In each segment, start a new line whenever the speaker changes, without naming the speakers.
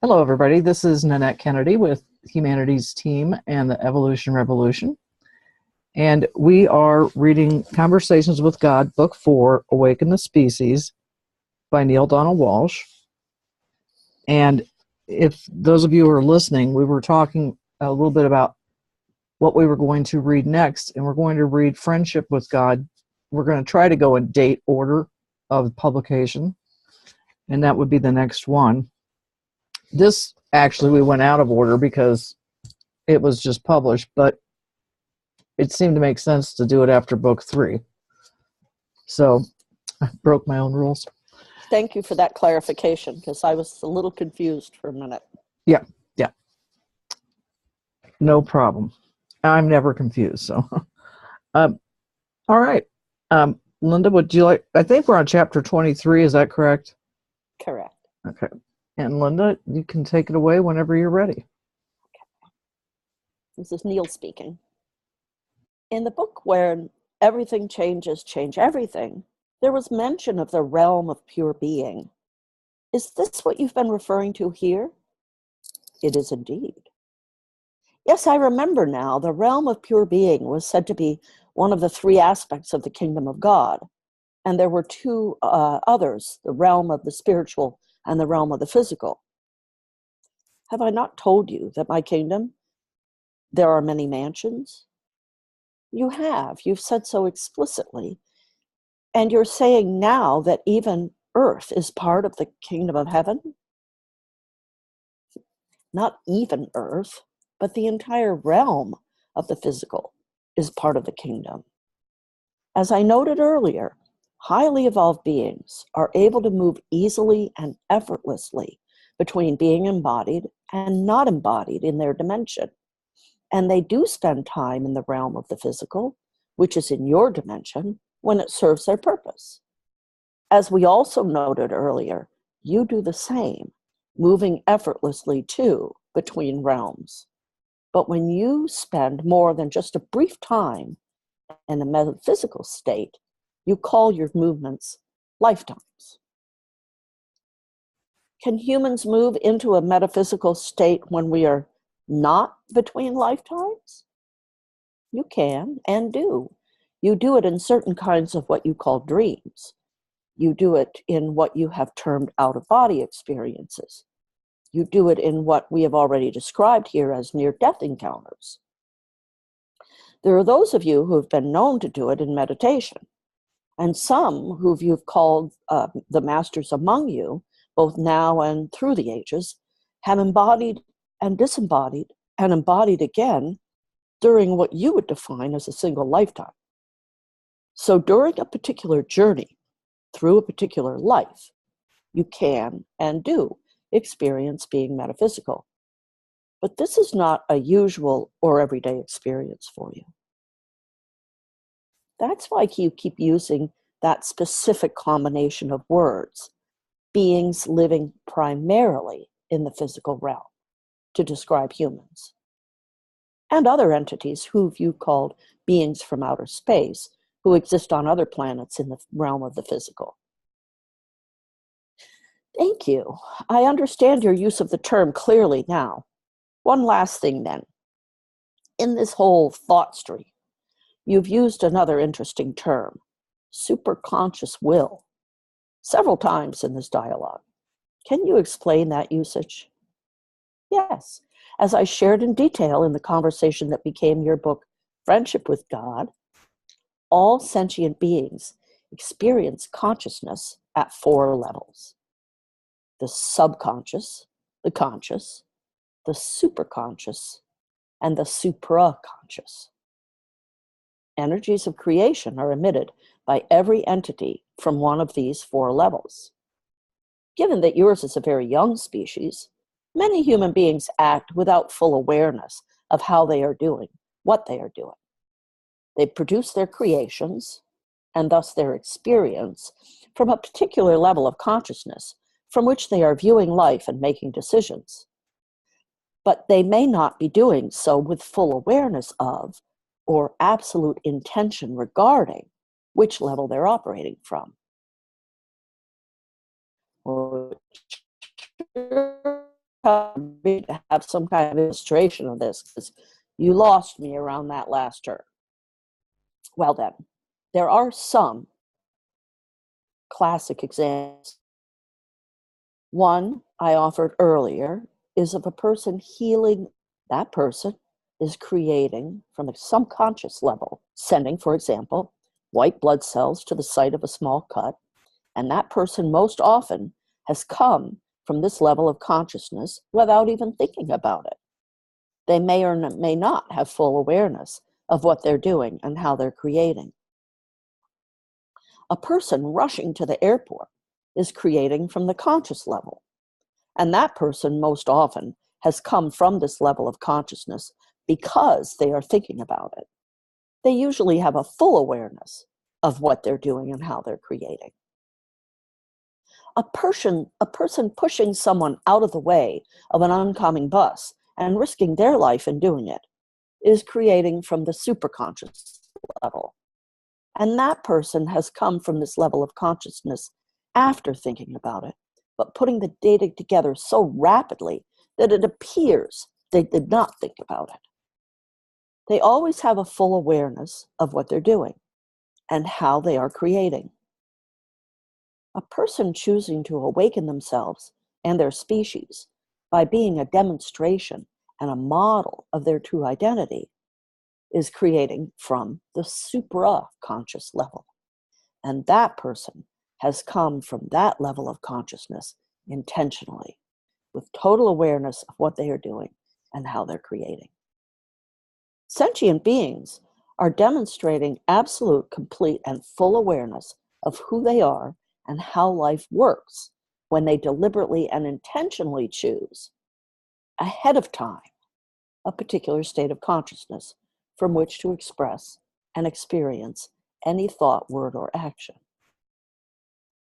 Hello, everybody. This is Nanette Kennedy with Humanities Team and the Evolution Revolution. And we are reading Conversations with God, Book 4, Awaken the Species by Neil Donald Walsh. And if those of you who are listening, we were talking a little bit about what we were going to read next, and we're going to read Friendship with God. We're going to try to go in date order of publication, and that would be the next one. This, actually, we went out of order because it was just published, but it seemed to make sense to do it after book 3. So I broke my own rules.
Thank you for that clarification, because I was a little confused for a minute.
Yeah. No problem. I'm never confused, so. All right. Linda, would you like, I think we're on chapter 23, is that correct?
Correct.
Okay. And Linda, you can take it away whenever you're ready.
This is Neil speaking. In the book where everything changes, change everything, there was mention of the realm of pure being. Is this what you've been referring to here? It is indeed. Yes, I remember now. The realm of pure being was said to be one of the 3 aspects of the kingdom of God. And there were 2 others, the realm of the spiritual and the realm of the physical. Have I not told you that my kingdom, there are many mansions? You have. You've said so explicitly. And you're saying now that even earth is part of the kingdom of heaven? Not even earth, but the entire realm of the physical is part of the kingdom. As I noted earlier, highly evolved beings are able to move easily and effortlessly between being embodied and not embodied in their dimension. And they do spend time in the realm of the physical, which is in your dimension, when it serves their purpose. As we also noted earlier, you do the same, moving effortlessly too between realms. But when you spend more than just a brief time in a metaphysical state, you call your movements lifetimes. Can humans move into a metaphysical state when we are not between lifetimes? You can and do. You do it in certain kinds of what you call dreams. You do it in what you have termed out-of-body experiences. You do it in what we have already described here as near-death encounters. There are those of you who have been known to do it in meditation, and some who you've called the masters among you, both now and through the ages, have embodied and disembodied and embodied again during what you would define as a single lifetime. So during a particular journey, through a particular life, you can and do experience being metaphysical. But this is not a usual or everyday experience for you. That's why you keep using that specific combination of words, beings living primarily in the physical realm, to describe humans. And other entities who you called beings from outer space, who exist on other planets in the realm of the physical. Thank you. I understand your use of the term clearly now. One last thing then. In this whole thought stream, you've used another interesting term, superconscious will, several times in this dialogue. Can you explain that usage? Yes. As I shared in detail in the conversation that became your book, Friendship with God, all sentient beings experience consciousness at 4 levels. The subconscious, the conscious, the superconscious, and the supraconscious. Energies of creation are emitted by every entity from one of these 4 levels. Given that yours is a very young species, many human beings act without full awareness of how they are doing, what they are doing. They produce their creations, and thus their experience, from a particular level of consciousness from which they are viewing life and making decisions. But they may not be doing so with full awareness of, or absolute intention regarding, which level they're operating from. me to have some kind of illustration of this, because you lost me around that last term. Well then, there are some classic examples. One I offered earlier is of a person healing. That person is creating from the subconscious level, sending, for example, white blood cells to the site of a small cut, and that person most often has come from this level of consciousness without even thinking about it. They may or may not have full awareness of what they're doing and how they're creating. A person rushing to the airport is creating from the conscious level, and that person most often has come from this level of consciousness because they are thinking about it. They usually have a full awareness of what they're doing and how they're creating. A person pushing someone out of the way of an oncoming bus and risking their life in doing it is creating from the superconscious level. And that person has come from this level of consciousness after thinking about it, but putting the data together so rapidly that it appears they did not think about it. They always have a full awareness of what they're doing and how they are creating. A person choosing to awaken themselves and their species by being a demonstration and a model of their true identity is creating from the supraconscious level. And that person has come from that level of consciousness intentionally, with total awareness of what they are doing and how they're creating. Sentient beings are demonstrating absolute, complete, and full awareness of who they are and how life works when they deliberately and intentionally choose ahead of time a particular state of consciousness from which to express and experience any thought, word, or action.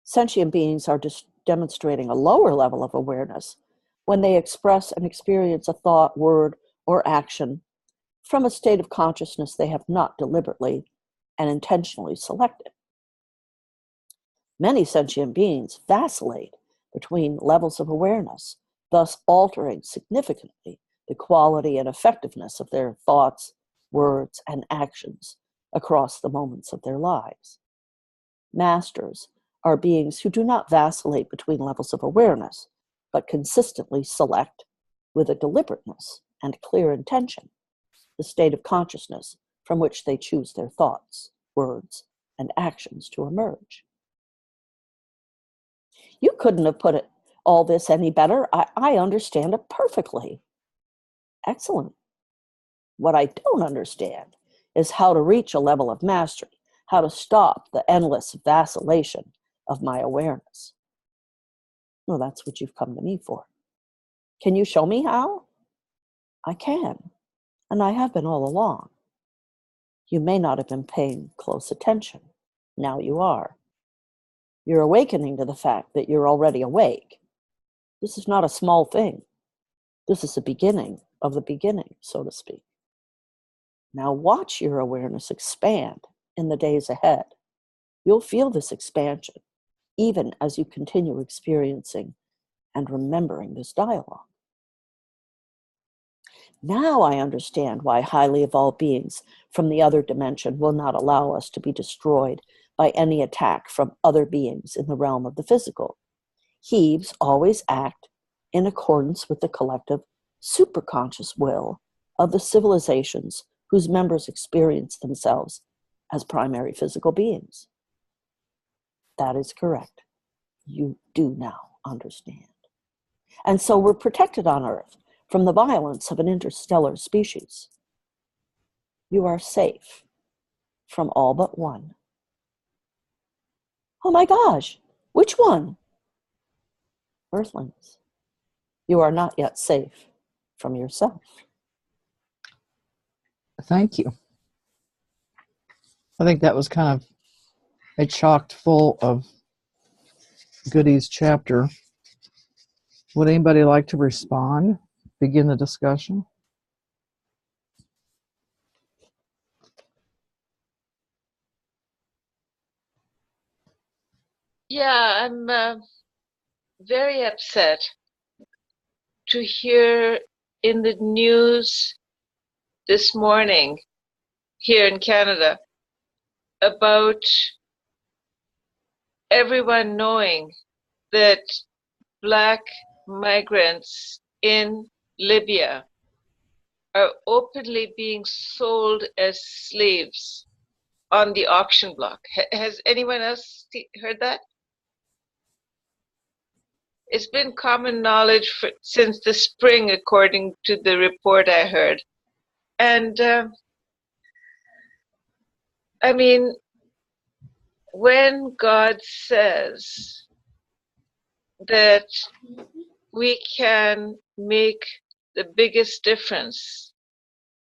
Sentient beings are demonstrating a lower level of awareness when they express and experience a thought, word, or action from a state of consciousness they have not deliberately and intentionally selected. Many sentient beings vacillate between levels of awareness, thus altering significantly the quality and effectiveness of their thoughts, words, and actions across the moments of their lives. Masters are beings who do not vacillate between levels of awareness, but consistently select, with a deliberateness and clear intention, the state of consciousness from which they choose their thoughts, words, and actions to emerge. You couldn't have put all this any better. I understand it perfectly. Excellent. What I don't understand is how to reach a level of mastery, how to stop the endless vacillation of my awareness. Well, that's what you've come to me for. Can you show me how? I can, and I have been all along. You may not have been paying close attention. Now you are. You're awakening to the fact that you're already awake. This is not a small thing. This is the beginning of the beginning, so to speak. Now watch your awareness expand in the days ahead. You'll feel this expansion, even as you continue experiencing and remembering this dialogue. Now I understand why highly evolved beings from the other dimension will not allow us to be destroyed by any attack from other beings in the realm of the physical. Heaves always act in accordance with the collective superconscious will of the civilizations whose members experience themselves as primary physical beings. That is correct. You do now understand. And so we're protected on Earth from the violence of an interstellar species. You are safe from all but one. Oh my gosh, which one? Earthlings. You are not yet safe from yourself.
Thank you. I think that was kind of a chocked full of goodies chapter. Would anybody like to respond? Begin the discussion?
Yeah, I'm very upset to hear in the news this morning here in Canada about everyone knowing that Black migrants in Libya are openly being sold as slaves on the auction block. Has anyone else heard that? It's been common knowledge since the spring, according to the report I heard. And I mean, when God says that we can make the biggest difference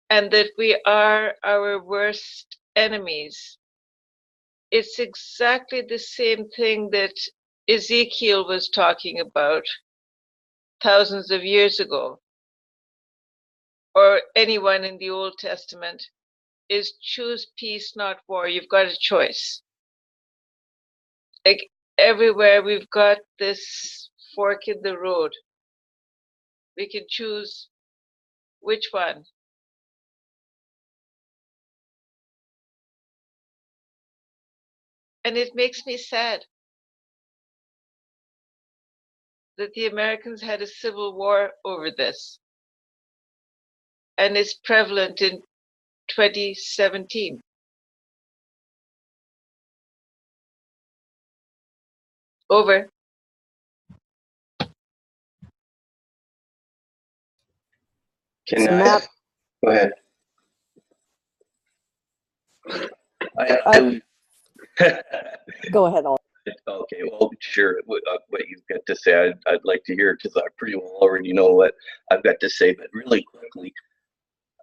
and that we are our worst enemies, it's exactly the same thing that Ezekiel was talking about thousands of years ago, or anyone in the Old Testament, is choose peace, not war. You've got a choice. Like everywhere, we've got this fork in the road. We can choose which one. And it makes me sad that the Americans had a civil war over this. And it's prevalent in 2017. Over.
Can
So
I
Matt,
go ahead?
go ahead.
Okay, well, sure. What you've got to say, I'd like to hear, because I pretty well already know what I've got to say. But really quickly,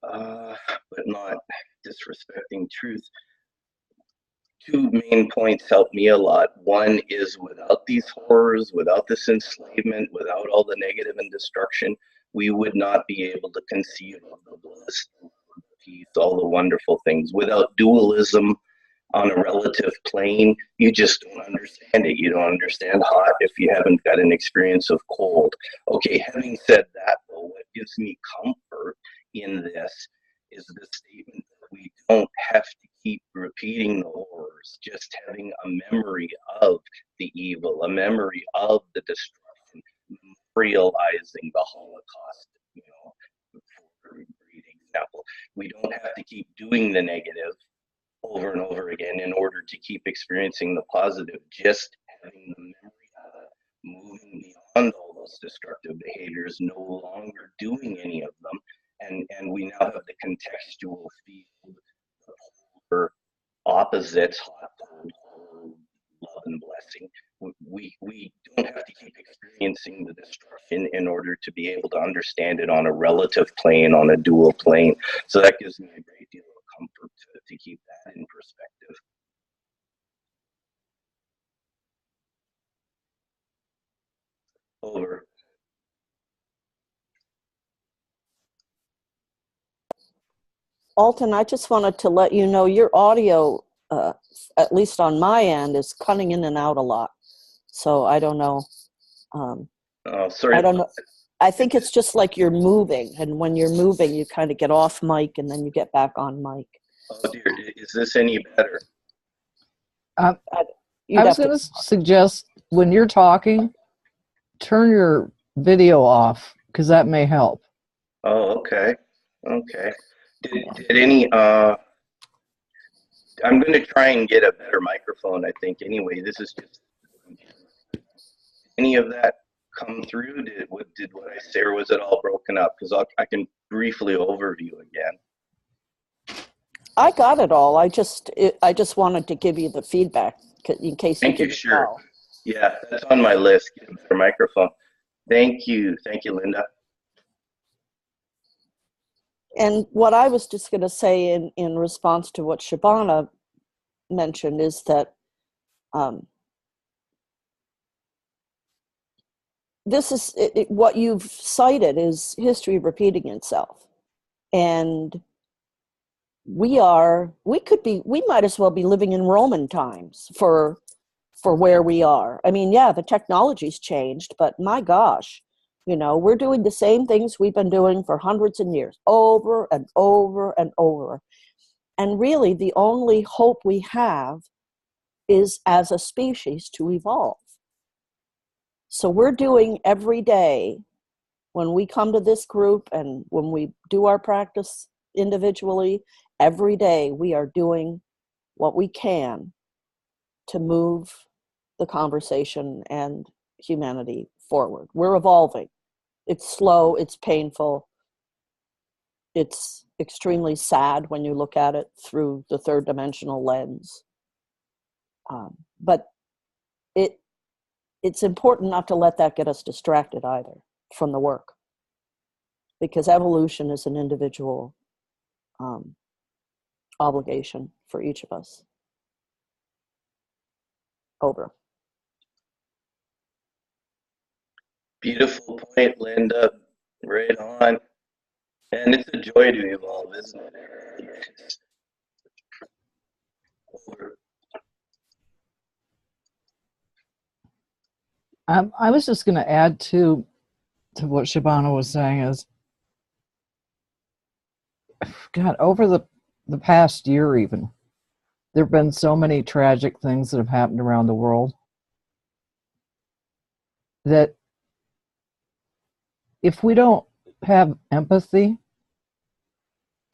but not disrespecting truth. Two main points help me a lot. One is, without these horrors, without this enslavement, without all the negative and destruction, we would not be able to conceive of the bliss, peace, all the wonderful things. Without dualism on a relative plane, you just don't understand it. You don't understand hot if you haven't got an experience of cold. Okay, having said that, though, what gives me comfort in this is the statement that we don't have to keep repeating the horrors, just having a memory of the evil, a memory of the destruction, realizing the Holocaust, for a great example. We don't have to keep doing the negative over and over again in order to keep experiencing the positive, just having the memory of it, moving beyond all those destructive behaviors, no longer doing any of them, and we now have the contextual field, the polar opposites, hot, cold, love and blessing. We don't have to keep experiencing the destruction in order to be able to understand it on a relative plane, on a dual plane. So that gives me a great deal of comfort to keep that in perspective. Over.
Alton, I just wanted to let you know your audio, at least on my end, is cutting in and out a lot. So I don't know.
Sorry.
I don't know. I think it's just like you're moving, and when you're moving, you kind of get off mic and then you get back on mic.
Oh dear, is this any better?
I was going to suggest, when you're talking, turn your video off, because that may help.
Oh, okay. Okay. Did any, I'm going to try and get a better microphone, I think. Anyway, this is just, any of that come through? Did what I say, or was it all broken up? Because I can briefly overview again.
I got it all. I just wanted to give you the feedback in case you didn't know.
Yeah, that's on my list. Get a better microphone. Thank you, Linda.
And what I was just going to say in response to what Shabana mentioned is that this is what you've cited is history repeating itself, and we might as well be living in Roman times for where we are. I mean, yeah, the technology's changed, but my gosh, You know, we're doing the same things we've been doing for hundreds of years, over and over and over. And really, the only hope we have is as a species to evolve. So we're doing every day, when we come to this group and when we do our practice individually, every day we are doing what we can to move the conversation and humanity forward. We're evolving. It's slow, it's painful, it's extremely sad when you look at it through the third dimensional lens. But it's important not to let that get us distracted either from the work, because evolution is an individual obligation for each of us. Over.
Beautiful point, Linda. Right on. And it's a joy to evolve, isn't it? Over.
I was just going to add to what Shabana was saying is, God, over the past year even, there have been so many tragic things that have happened around the world that if we don't have empathy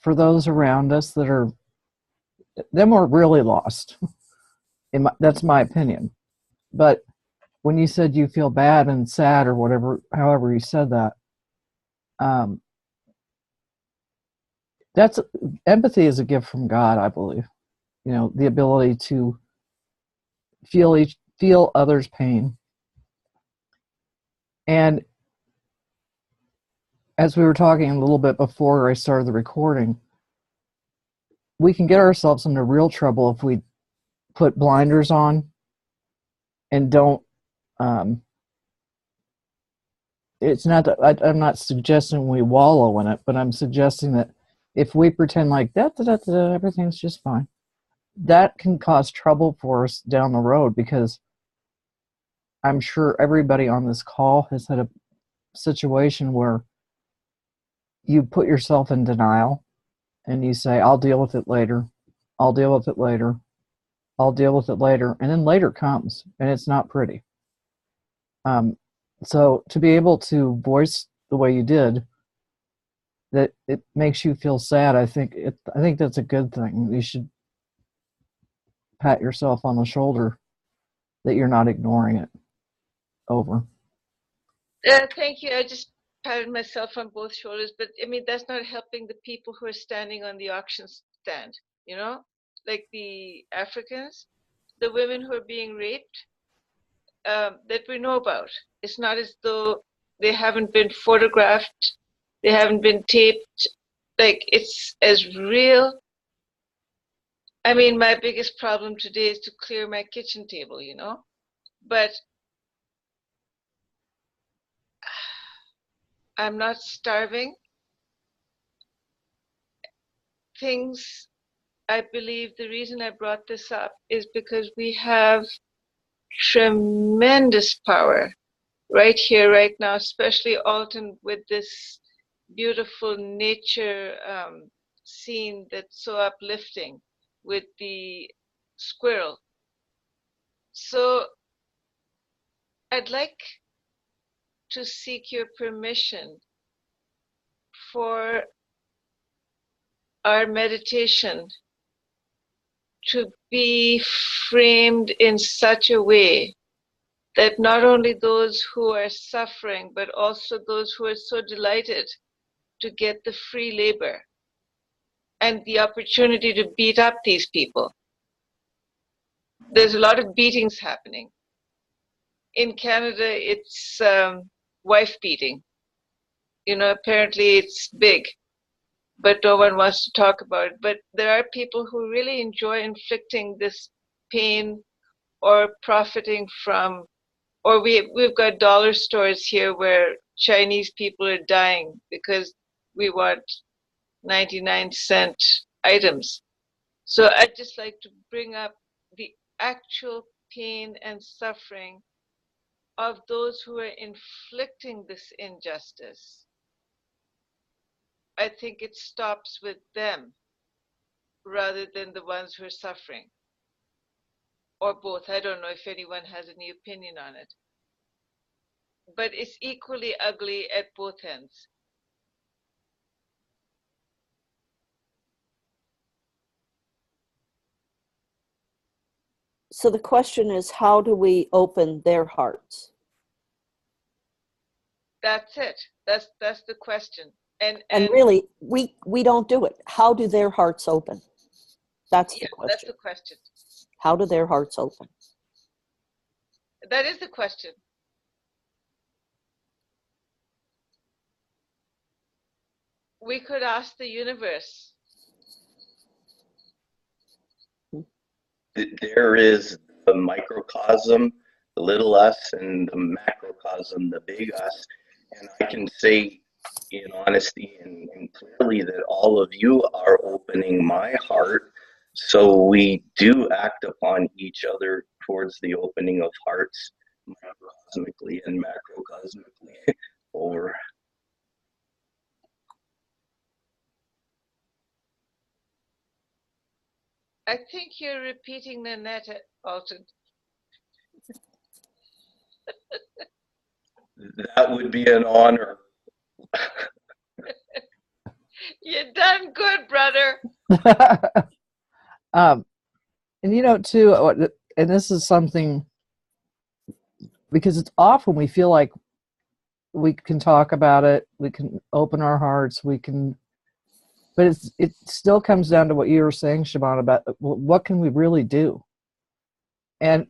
for those around us then we're really lost. That's my opinion. But when you said you feel bad and sad or whatever, however you said that, that's empathy is a gift from God, I believe. You know, the ability to feel others' pain. And as we were talking a little bit before I started the recording, we can get ourselves into real trouble if we put blinders on and don't. It's not that I'm not suggesting we wallow in it, but I'm suggesting that if we pretend like everything's just fine, that can cause trouble for us down the road, because I'm sure everybody on this call has had a situation where you put yourself in denial and you say, I'll deal with it later. I'll deal with it later. I'll deal with it later. And then later comes and it's not pretty. So to be able to voice the way you did, that it makes you feel sad, I think that's a good thing. You should pat yourself on the shoulder that you're not ignoring it. Over.
Thank you. I just patted myself on both shoulders, but I mean, that's not helping the people who are standing on the auction stand, you know, like the Africans, the women who are being raped, that we know about. It's not as though they haven't been photographed, they haven't been taped. Like, it's as real. I mean, my biggest problem today is to clear my kitchen table, you know, but I'm not starving. Things, I believe the reason I brought this up is because we have tremendous power right here, right now, especially Alton with this beautiful nature scene that's so uplifting with the squirrel. So I'd like to seek your permission for our meditation to be framed in such a way that not only those who are suffering, but also those who are so delighted to get the free labor and the opportunity to beat up these people. There's a lot of beatings happening. In Canada, it's wife beating. You know, apparently it's big, but no one wants to talk about it. But there are people who really enjoy inflicting this pain or profiting from, or we've got dollar stores here where Chinese people are dying because we want 99-cent items. So I'd just like to bring up the actual pain and suffering of those who are inflicting this injustice. I think it stops with them rather than the ones who are suffering. Or both. I don't know if anyone has any opinion on it. But it's equally ugly at both ends.
So the question is, how do we open their hearts?
That's it. That's the question. And
really, we don't do it. How do their hearts open? That's the question.
That's the question.
How do their hearts open?
That is the question. We could ask the universe.
There is the microcosm, the little us, and the macrocosm, the big us. And I can say in honesty and clearly that all of you are opening my heart. So we do act upon each other towards the opening of hearts, microcosmically and macrocosmically over.
I think you're repeating Nanette, Alton.
That would be an honor.
You done good, brother.
And you know, too, and this is something, because it's often we feel like we can talk about it, we can open our hearts, we can, but it still comes down to what you were saying, Siobhan, about what can we really do? And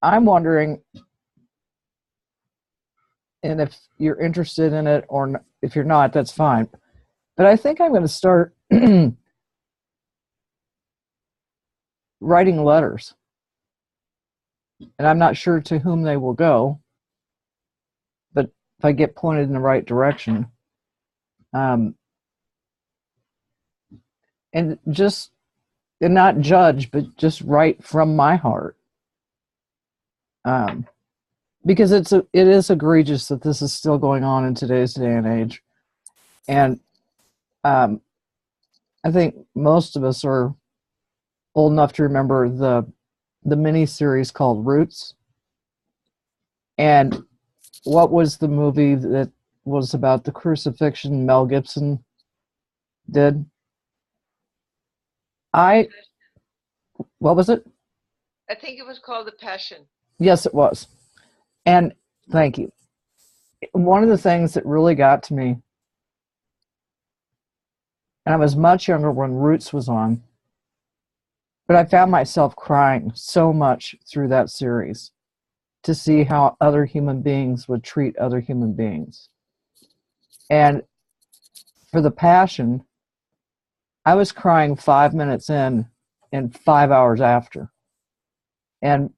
I'm wondering, and if you're interested in it or not, if you're not, that's fine. But I think I'm going to start writing letters. And I'm not sure to whom they will go, but if I get pointed in the right direction. And not judge, but just write from my heart. Because it is egregious that this is still going on in today's day and age. And I think most of us are old enough to remember the mini-series called Roots. And what was the movie that was about the crucifixion Mel Gibson did? What was it?
I think it was called The Passion.
Yes, it was. And thank you. One of the things that really got to me, and I was much younger when Roots was on, but I found myself crying so much through that series to see how other human beings would treat other human beings. And for The Passion, I was crying 5 minutes in and 5 hours after. And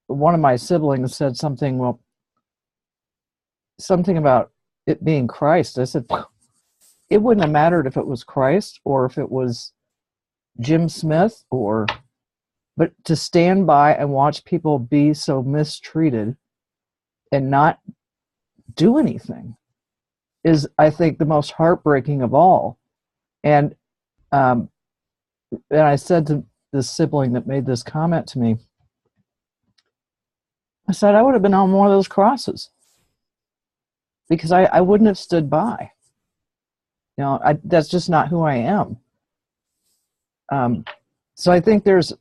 one of my siblings said something about it being Christ. I said, it wouldn't have mattered if it was Christ or if it was Jim Smith, but to stand by and watch people be so mistreated and not do anything is, I think, the most heartbreaking of all. And I said to this sibling that made this comment to me, I said, I would have been on one of those crosses because I wouldn't have stood by. You know, that's just not who I am. So I think there's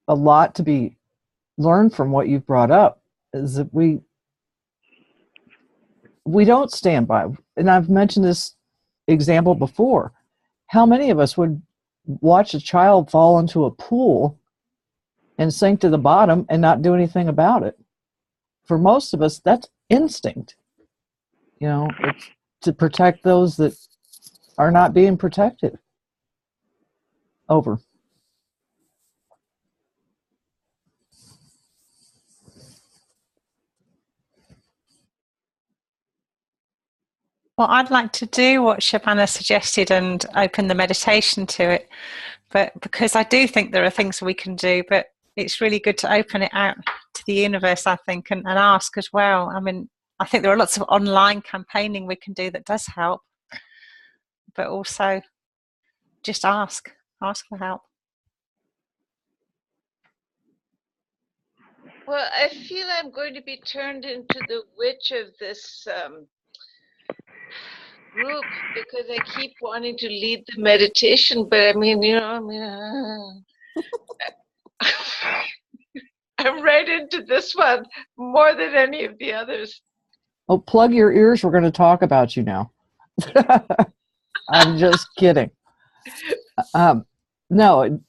a lot to be learned from what you've brought up, is that we don't stand by. And I've mentioned this example before. How many of us would watch a child fall into a pool and sink to the bottom and not do anything about it? For most of us, that's instinct. You know, it's to protect those that are not being protected. Over.
Well, I'd like to do what Shabana suggested and open the meditation to it, but because I do think there are things we can do, but it's really good to open it out to the universe, I think, and ask as well. I mean, I think there are lots of online campaigning we can do that does help, but also just ask for help.
Well, I feel I'm going to be turned into the witch of this group because I keep wanting to lead the meditation, but I mean, I'm right into this one more than any of the others.
Oh, plug your ears. We're going to talk about you now. I'm just kidding. No,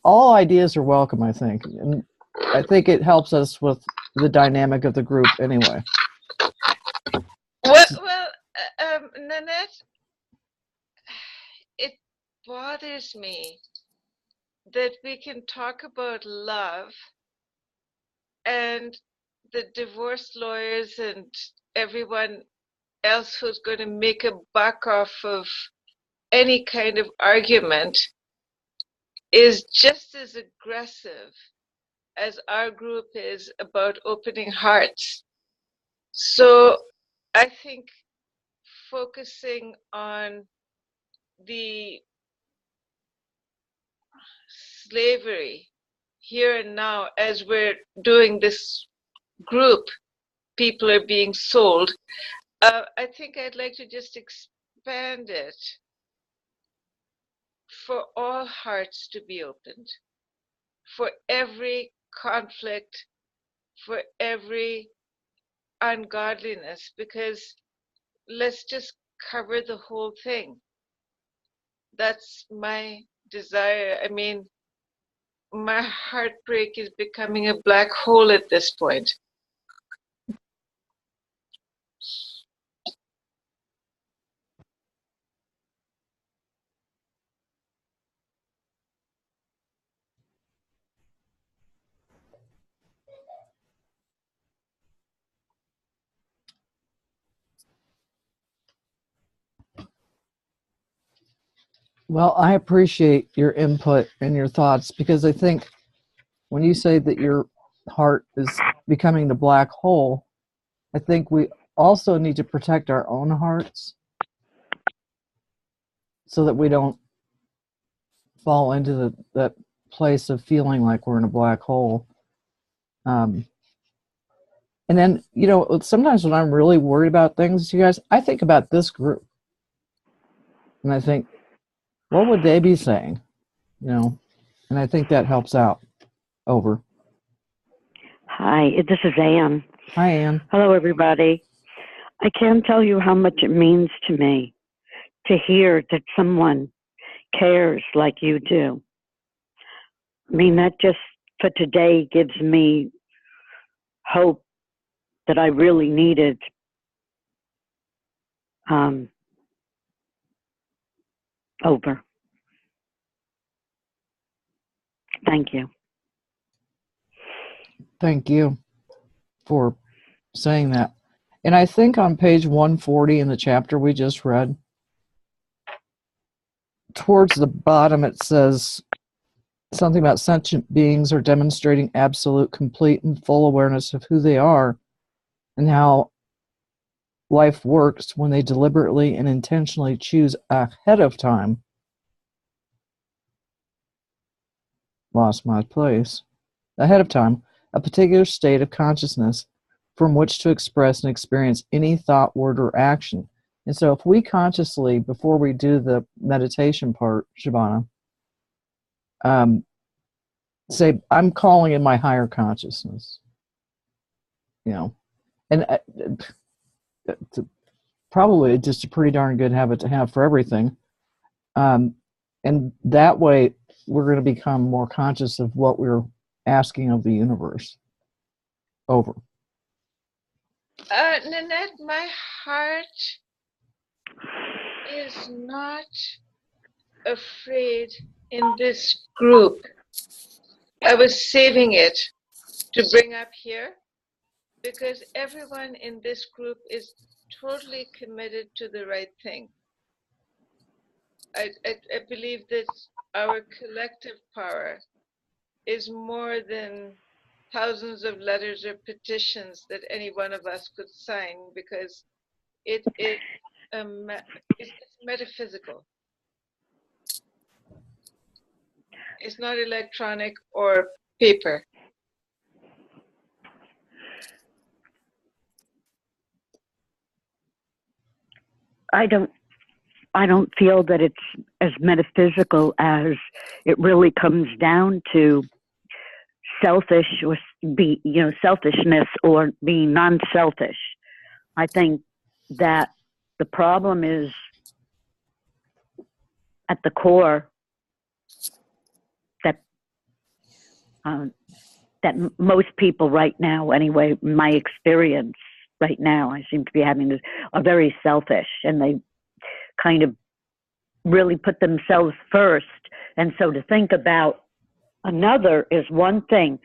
all ideas are welcome, I think. And I think it helps us with the dynamic of the group anyway.
Well, Nanette, it bothers me that we can talk about love and the divorce lawyers and everyone else who's going to make a buck off of any kind of argument is just as aggressive as our group is about opening hearts. So I think focusing on the slavery here and now as we're doing this group, people are being sold. I think I'd like to just expand it for all hearts to be opened, for every conflict, for every ungodliness, because let's just cover the whole thing. That's my desire. I mean, my heartbreak is becoming a black hole at this point.
Well, I appreciate your input and your thoughts, because I think when you say that your heart is becoming the black hole, I think we also need to protect our own hearts so that we don't fall into that place of feeling like we're in a black hole. And then, sometimes when I'm really worried about things, you guys, I think about this group. And I think, what would they be saying? And I think that helps out. Over.
Hi, this is Anne.
Hi, Anne.
Hello, everybody. I can't tell you how much it means to me to hear that someone cares like you do. I mean, that just for today gives me hope that I really needed. Over. Thank you.
Thank you for saying that. And I think on page 140 in the chapter we just read, towards the bottom it says something about sentient beings are demonstrating absolute, complete, and full awareness of who they are and how life works when they deliberately and intentionally choose ahead of time. Lost my place. Ahead of time, a particular state of consciousness from which to express and experience any thought, word, or action. And so if we consciously, before we do the meditation part, Shabana, say, I'm calling in my higher consciousness, and probably just a pretty darn good habit to have for everything. And that way, we're going to become more conscious of what we're asking of the universe. Over.
Nanette, my heart is not afraid in this group. I was saving it to bring up here because everyone in this group is totally committed to the right thing. I believe that our collective power is more than thousands of letters or petitions that any one of us could sign, because it's metaphysical. It's not electronic or paper.
I don't feel that it's as metaphysical as it really comes down to selfishness or being non-selfish. I think that the problem is at the core that that most people right now, anyway, my experience right now, I seem to be having this, are very selfish, and they kind of really put themselves first. And so to think about another is one thing,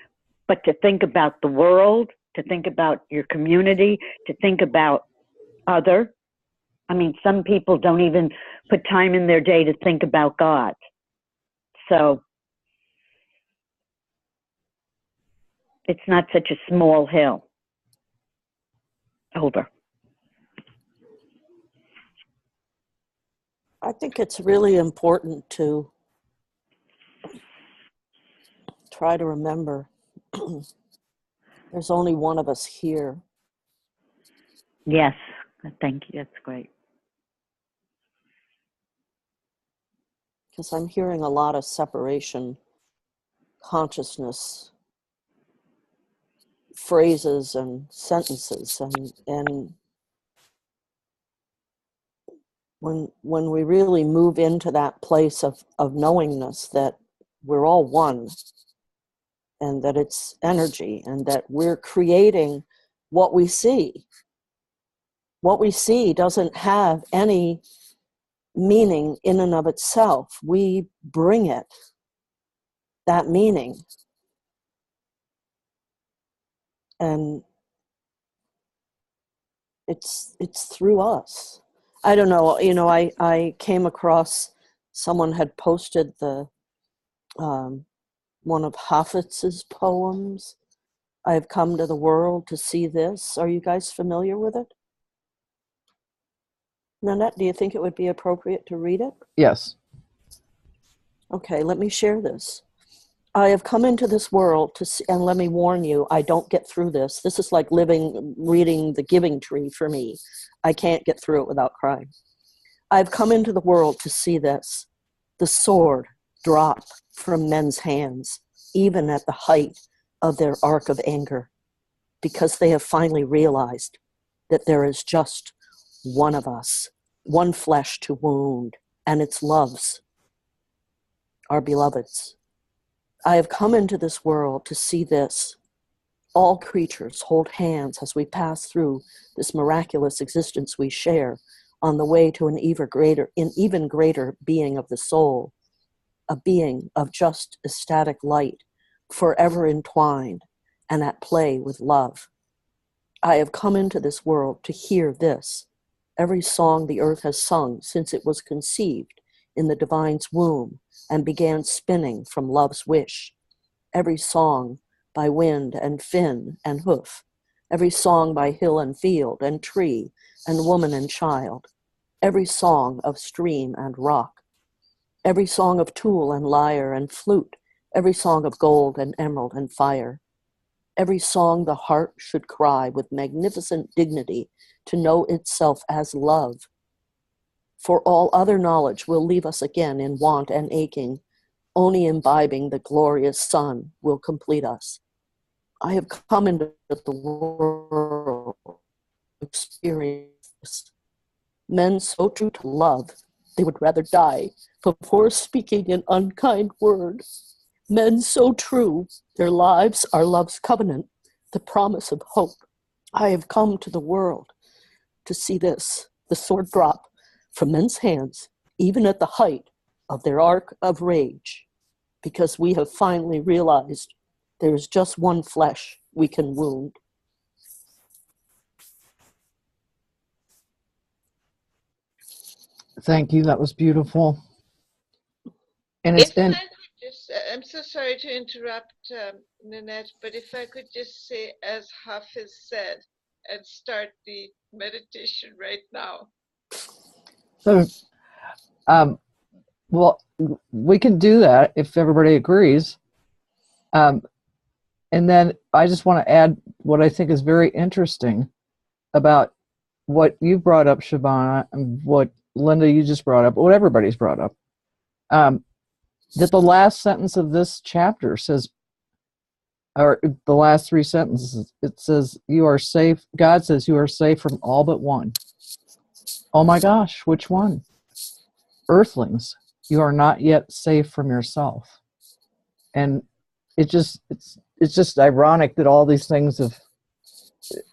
but to think about the world, to think about your community, to think about other. I mean, some people don't even put time in their day to think about God. So it's not such a small hill. Over.
I think it's really important to try to remember there's only one of us here.
Yes, thank you. That's great.
Because I'm hearing a lot of separation, consciousness, phrases and sentences, and when we really move into that place of knowingness that we're all one, and that it's energy, and that we're creating what we see. What we see doesn't have any meaning in and of itself. We bring it, that meaning. And it's through us. I don't know, I came across, someone had posted the one of Hafetz's poems, I have come to the world to see this. Are you guys familiar with it? Nanette, do you think it would be appropriate to read it?
Yes.
Okay, let me share this. I have come into this world to see, and let me warn you, I don't get through this. This is like reading The Giving Tree for me. I can't get through it without crying. I've come into the world to see this, the sword drop from men's hands, even at the height of their arc of anger, because they have finally realized that there is just one of us, one flesh to wound, and it's love's, our beloveds. I have come into this world to see this. All creatures hold hands as we pass through this miraculous existence we share on the way to an even greater being of the soul, a being of just ecstatic light, forever entwined and at play with love. I have come into this world to hear this, every song the earth has sung since it was conceived in the divine's womb and began spinning from love's wish. Every song by wind and fin and hoof, every song by hill and field and tree and woman and child, every song of stream and rock, every song of tool and lyre and flute, every song of gold and emerald and fire, every song the heart should cry with magnificent dignity to know itself as love. For all other knowledge will leave us again in want and aching. Only imbibing the glorious sun will complete us. I have come into the world to experience this. Men so true to love, they would rather die before speaking an unkind word. Men so true, their lives are love's covenant, the promise of hope. I have come to the world to see this, the sword drop from men's hands, even at the height of their arc of rage, because we have finally realized there is just one flesh we can wound.
Thank you. That was beautiful. And
If
it's and
I could just, I'm so sorry to interrupt, Nanette, but if I could just say, as Hafiz said, and start the meditation right now.
So, well, we can do that if everybody agrees. And then I just want to add what I think is very interesting about what you brought up, Shabana, and what Linda, you just brought up, what everybody's brought up. That the last sentence of this chapter says, or the last three sentences, it says, you are safe. God says you are safe from all but one. Oh my gosh, which one? Earthlings, you are not yet safe from yourself. And it's just ironic that all these things have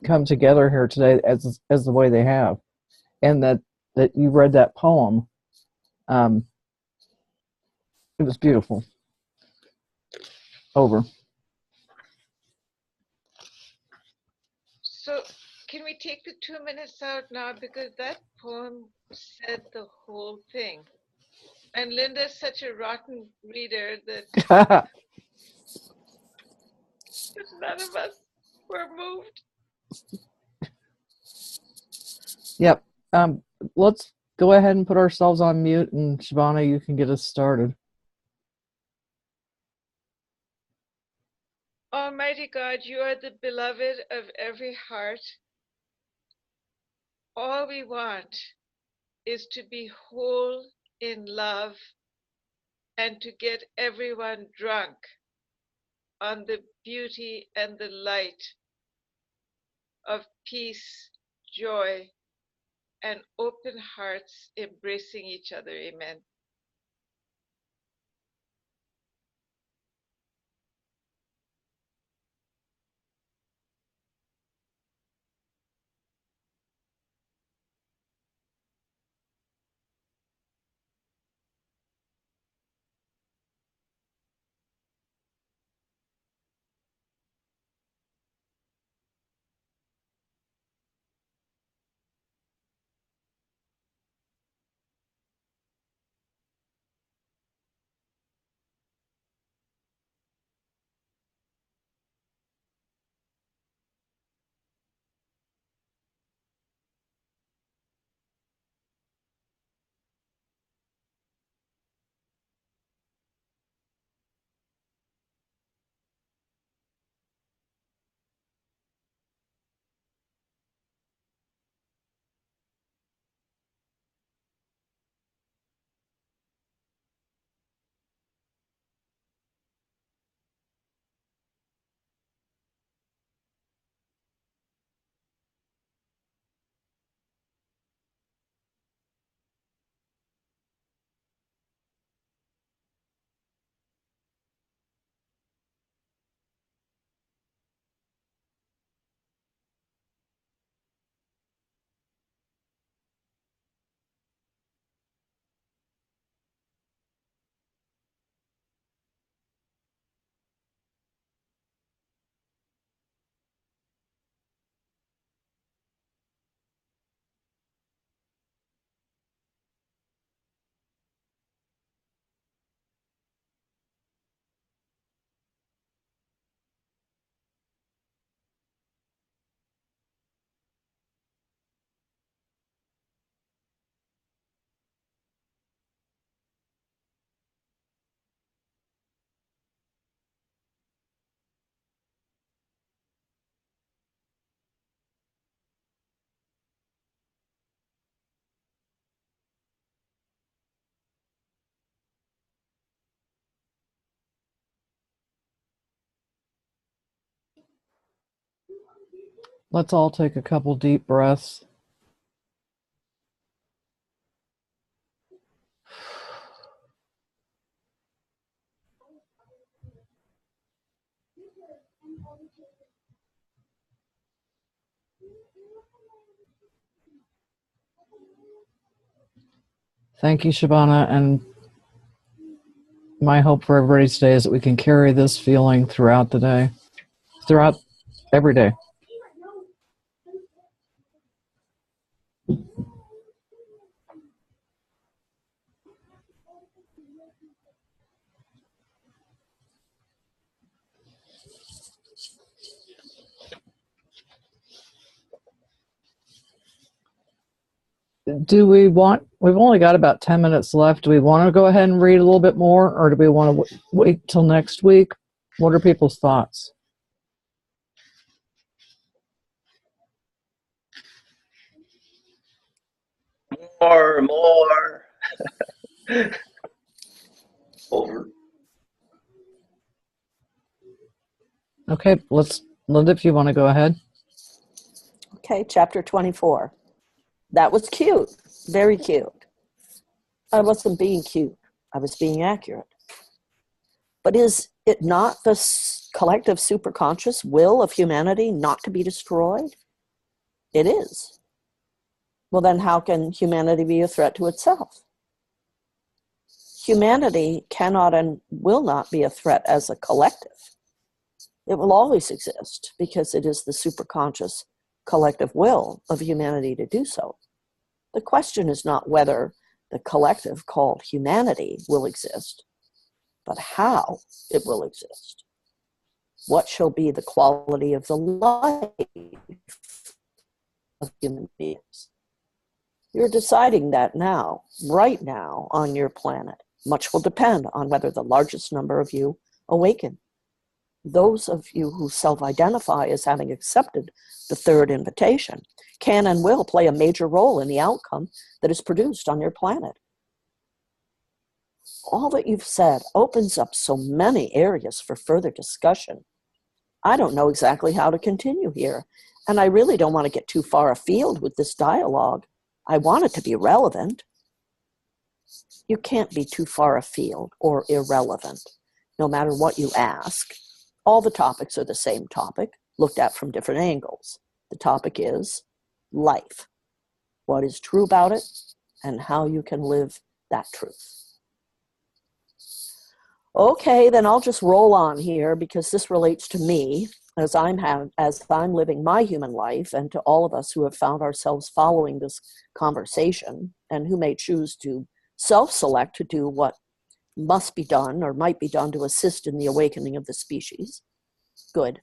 come together here today as the way they have, and that you read that poem. It was beautiful. Over.
So can we take the 2 minutes out now, because that poem said the whole thing. And Linda's such a rotten reader that none of us were moved.
Yep. Let's go ahead and put ourselves on mute, and Shabana, you can get us started.
Almighty God, you are the beloved of every heart. All we want is to be whole in love and to get everyone drunk on the beauty and the light of peace, joy, and open hearts embracing each other. Amen.
Let's all take a couple deep breaths. Thank you, Shabana. And my hope for everybody today is that we can carry this feeling throughout the day, throughout every day. we've only got about 10 minutes left. Do we want to go ahead and read a little bit more, or do we want to wait till next week? What are people's thoughts?
More. Over.
Okay, Linda, if you want to go ahead.
Okay, chapter 24. That was cute. Very cute. I wasn't being cute. I was being accurate. But is it not the collective superconscious will of humanity not to be destroyed? It is. Well, then how can humanity be a threat to itself? Humanity cannot and will not be a threat as a collective. It will always exist because it is the superconscious collective will of humanity to do so. The question is not whether the collective called humanity will exist, but how it will exist. What shall be the quality of the life of human beings? You're deciding that now, right now, on your planet. Much will depend on whether the largest number of you awaken. Those of you who self-identify as having accepted the third invitation can and will play a major role in the outcome that is produced on your planet. All that you've said opens up so many areas for further discussion. I don't know exactly how to continue here, and I really don't want to get too far afield with this dialogue. I want it to be relevant. You can't be too far afield or irrelevant, no matter what you ask. All the topics are the same topic, looked at from different angles. The topic is life, what is true about it, and how you can live that truth. Okay, then I'll just roll on here because this relates to me as I'm living my human life, and to all of us who have found ourselves following this conversation and who may choose to self-select to do what must be done or might be done to assist in the awakening of the species. Good.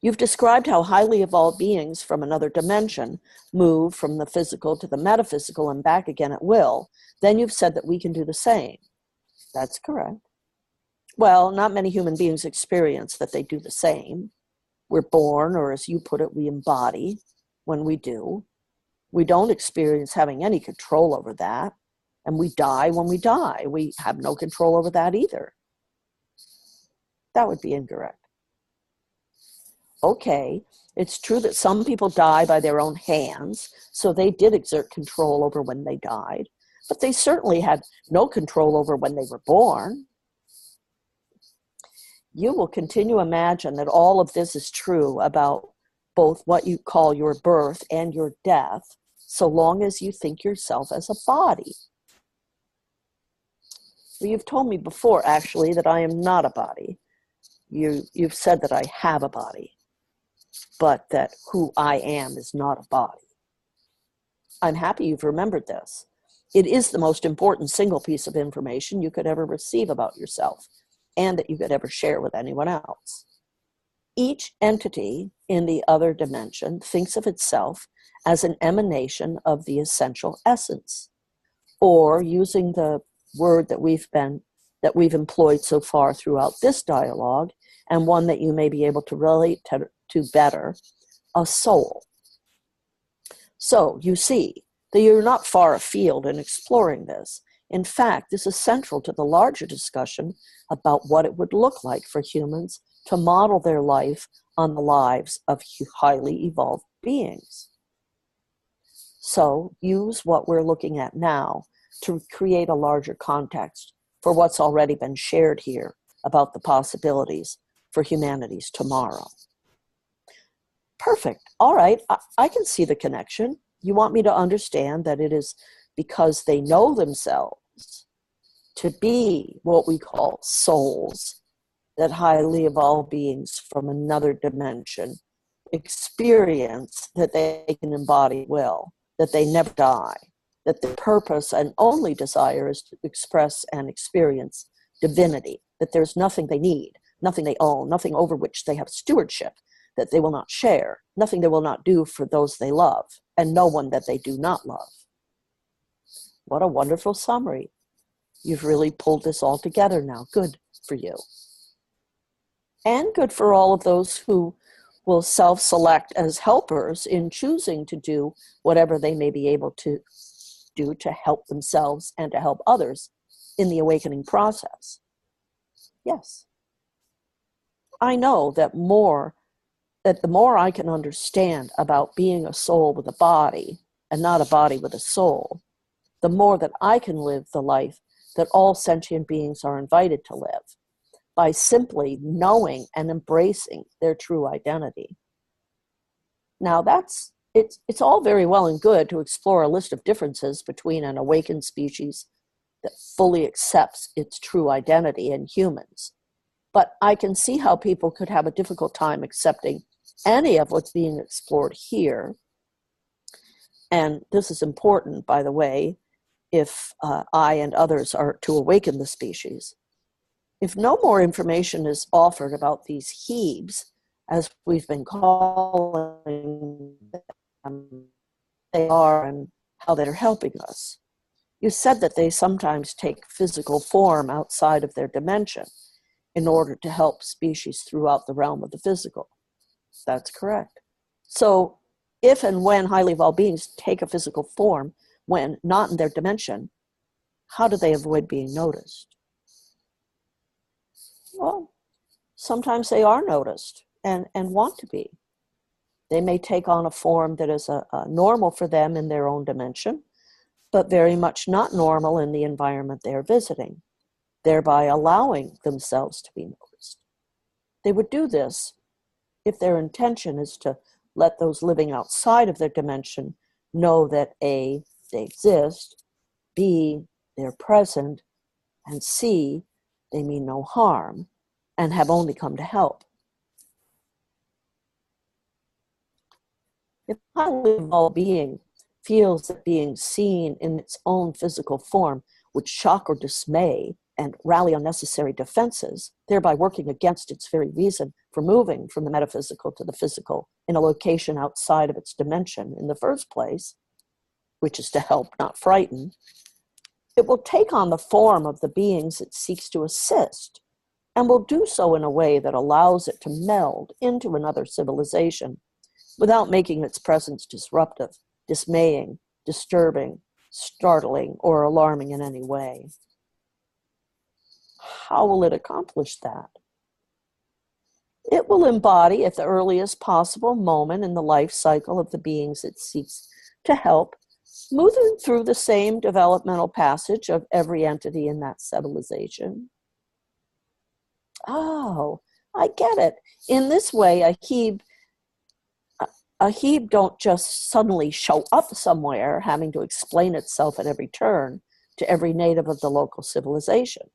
You've described how highly evolved beings from another dimension move from the physical to the metaphysical and back again at will. Then you've said that we can do the same. That's correct. Well, not many human beings experience that they do the same. We're born, or as you put it, we embody when we do. We don't experience having any control over that. And we die when we die. We have no control over that either. That would be incorrect. Okay, it's true that some people die by their own hands, so they did exert control over when they died, but they certainly had no control over when they were born. You will continue to imagine that all of this is true about both what you call your birth and your death, so long as you think yourself as a body. Well, you've told me before, actually, that I am not a body. You've said that I have a body, but that who I am is not a body. I'm happy you've remembered this. It is the most important single piece of information you could ever receive about yourself, and that you could ever share with anyone else. Each entity in the other dimension thinks of itself as an emanation of the essential essence, or using the word that we've employed so far throughout this dialogue, and one that you may be able to relate to better, a soul. So you see that you're not far afield in exploring this. In fact, this is central to the larger discussion about what it would look like for humans to model their life on the lives of highly evolved beings. So use what we're looking at now to create a larger context for what's already been shared here about the possibilities for humanity's tomorrow. Perfect. All right, I can see the connection. You want me to understand that it is because they know themselves to be what we call souls, that highly evolved beings from another dimension experience that they can embody will, that they never die, that their purpose and only desire is to express and experience divinity, that there's nothing they need, nothing they own, nothing over which they have stewardship, that they will not share, nothing they will not do for those they love, and no one that they do not love. What a wonderful summary. You've really pulled this all together now. Good for you. And good for all of those who will self-select as helpers in choosing to do whatever they may be able to do to help themselves and to help others in the awakening process. Yes. I know that the more I can understand about being a soul with a body and not a body with a soul, the more that I can live the life that all sentient beings are invited to live by simply knowing and embracing their true identity. Now it's all very well and good to explore a list of differences between an awakened species that fully accepts its true identity and humans. But I can see how people could have a difficult time accepting any of what's being explored here. And this is important, by the way, if I and others are to awaken the species. If no more information is offered about these Hebes, as we've been calling them, they are and how they're helping us. You said that they sometimes take physical form outside of their dimension in order to help species throughout the realm of the physical. That's correct. So if and when highly evolved beings take a physical form when not in their dimension, how do they avoid being noticed? Well, sometimes they are noticed and want to be. They may take on a form that is a normal for them in their own dimension, but very much not normal in the environment they are visiting, thereby allowing themselves to be noticed. They would do this if their intention is to let those living outside of their dimension know that A, they exist, B, they're present, and C, they mean no harm and have only come to help. If a highly evolved being feels that being seen in its own physical form would shock or dismay and rally unnecessary defenses, thereby working against its very reason for moving from the metaphysical to the physical in a location outside of its dimension in the first place, which is to help, not frighten, it will take on the form of the beings it seeks to assist, and will do so in a way that allows it to meld into another civilization without making its presence disruptive, dismaying, disturbing, startling, or alarming in any way. How will it accomplish that? It will embody at the earliest possible moment in the life cycle of the beings it seeks to help, moving through the same developmental passage of every entity in that civilization. Oh, I get it. In this way, a Hebe don't just suddenly show up somewhere having to explain itself at every turn to every native of the local civilization.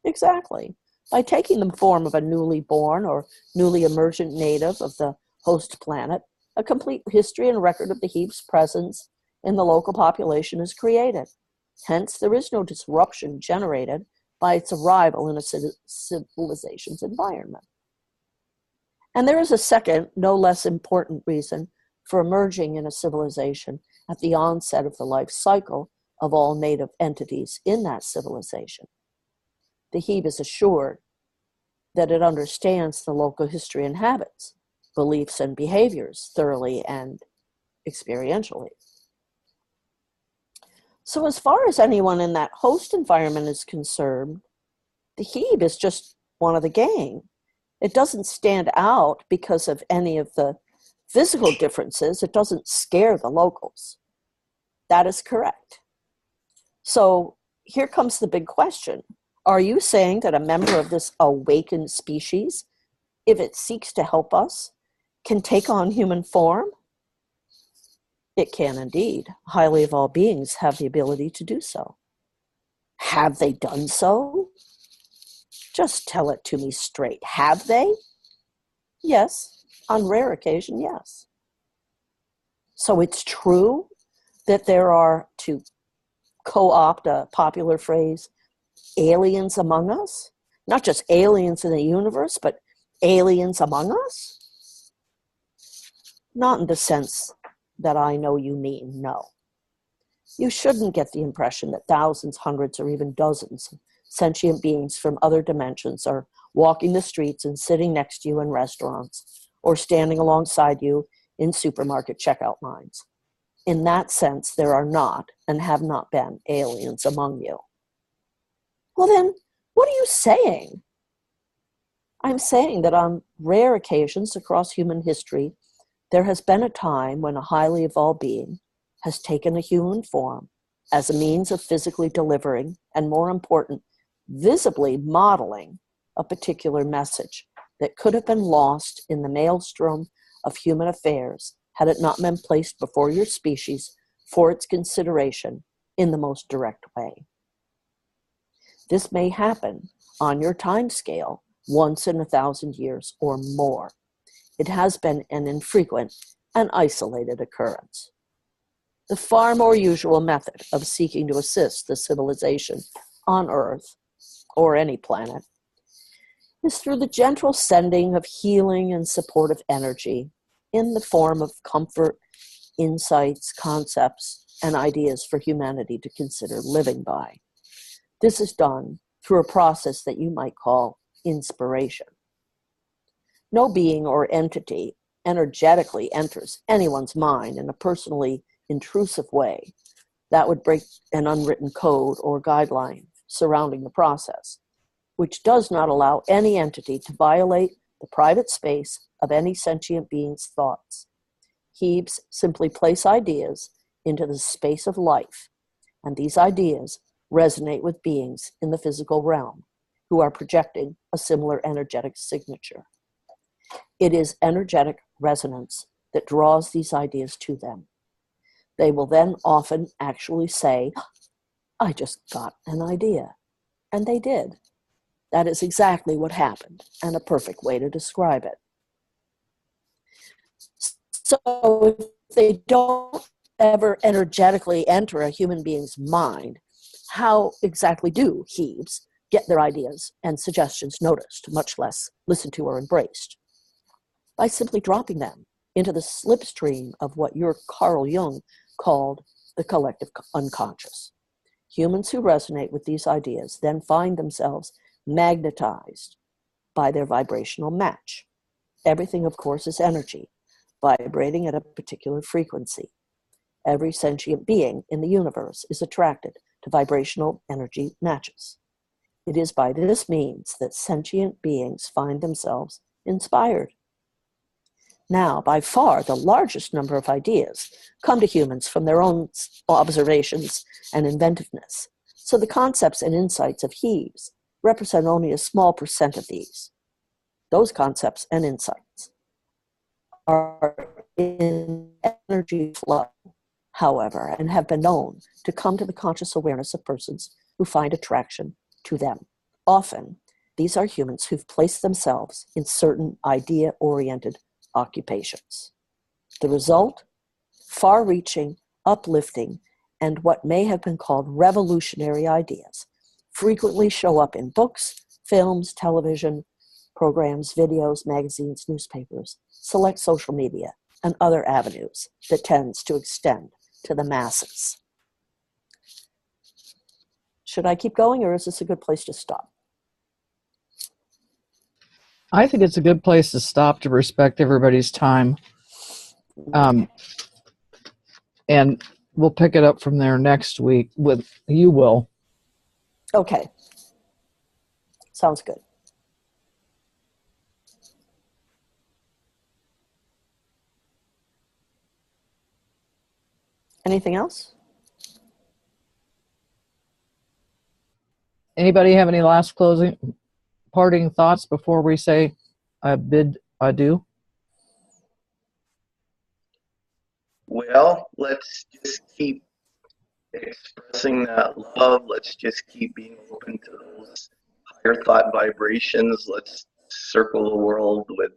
Exactly. By taking the form of a newly born or newly emergent native of the host planet, a complete history and record of the Hebe's presence in the local population is created. Hence, there is no disruption generated by its arrival in a civilization's environment. And there is a second, no less important reason for emerging in a civilization at the onset of the life cycle of all native entities in that civilization. The Hebe is assured that it understands the local history and habits, beliefs and behaviors thoroughly and experientially. So as far as anyone in that host environment is concerned, the Hebe is just one of the gang. It doesn't stand out because of any of the physical differences. It doesn't scare the locals. That is correct. So here comes the big question. Are you saying that a member of this awakened species, if it seeks to help us, can take on human form? It can indeed. Highly evolved beings have the ability to do so. Have they done so? Just tell it to me straight. Have they? Yes. On rare occasion, yes. So it's true that there are, to co-opt a popular phrase, aliens among us? Not just aliens in the universe, but aliens among us? Not in the sense that I know you mean, no. You shouldn't get the impression that thousands, hundreds, or even dozens of sentient beings from other dimensions are walking the streets and sitting next to you in restaurants or standing alongside you in supermarket checkout lines. In that sense, there are not and have not been aliens among you. Well then, what are you saying? I'm saying that on rare occasions across human history, there has been a time when a highly evolved being has taken a human form as a means of physically delivering, and more important, visibly modeling a particular message that could have been lost in the maelstrom of human affairs had it not been placed before your species for its consideration in the most direct way. This may happen on your time scale once in 1,000 years or more. It has been an infrequent and isolated occurrence. The far more usual method of seeking to assist the civilization on Earth, or any planet, is through the gentle sending of healing and supportive energy in the form of comfort, insights, concepts, and ideas for humanity to consider living by. This is done through a process that you might call inspiration. No being or entity energetically enters anyone's mind in a personally intrusive way that would break an unwritten code or guideline surrounding the process, which does not allow any entity to violate the private space of any sentient being's thoughts. Hebes simply place ideas into the space of life, and these ideas resonate with beings in the physical realm who are projecting a similar energetic signature. It is energetic resonance that draws these ideas to them. They will then often actually say, I just got an idea. And they did. That is exactly what happened, and a perfect way to describe it. So if they don't ever energetically enter a human being's mind, how exactly do Hebes get their ideas and suggestions noticed, much less listened to or embraced? By simply dropping them into the slipstream of what your Carl Jung called the collective unconscious. Humans who resonate with these ideas then find themselves magnetized by their vibrational match. Everything, of course, is energy, vibrating at a particular frequency. Every sentient being in the universe is attracted to vibrational energy matches. It is by this means that sentient beings find themselves inspired. Now, by far, the largest number of ideas come to humans from their own observations and inventiveness. So the concepts and insights of Hebes represent only a small percent of these. Those concepts and insights are in energy flow, however, and have been known to come to the conscious awareness of persons who find attraction to them. Often, these are humans who've placed themselves in certain idea-oriented occupations. The result? Far-reaching, uplifting, and what may have been called revolutionary ideas frequently show up in books, films, television programs, videos, magazines, newspapers, select social media, and other avenues that tends to extend to the masses. Should I keep going, or is this a good place to stop?
I think it's a good place to stop to respect everybody's time. And we'll pick it up from there next week with you, Will.
Okay. Sounds good. Anything else?
Anybody have any last parting thoughts before we say a bid adieu?
Well, let's just keep expressing that love. Let's just keep being open to those higher thought vibrations. Let's circle the world with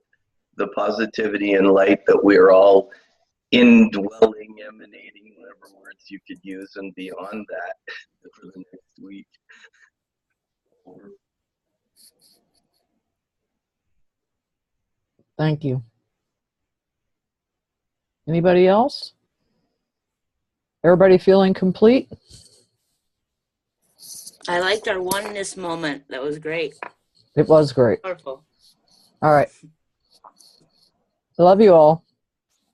the positivity and light that we're all indwelling, emanating, whatever words you could use, and beyond that for the next week.
Thank you. Anybody else? Everybody feeling complete?
I liked our oneness moment. That was great.
It was great.
Powerful.
All right. Love you all.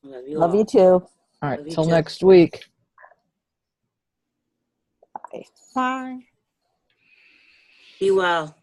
Love you
Love
all.
you too.
All right.
Love you
Till
too.
next week.
Bye.
Be well.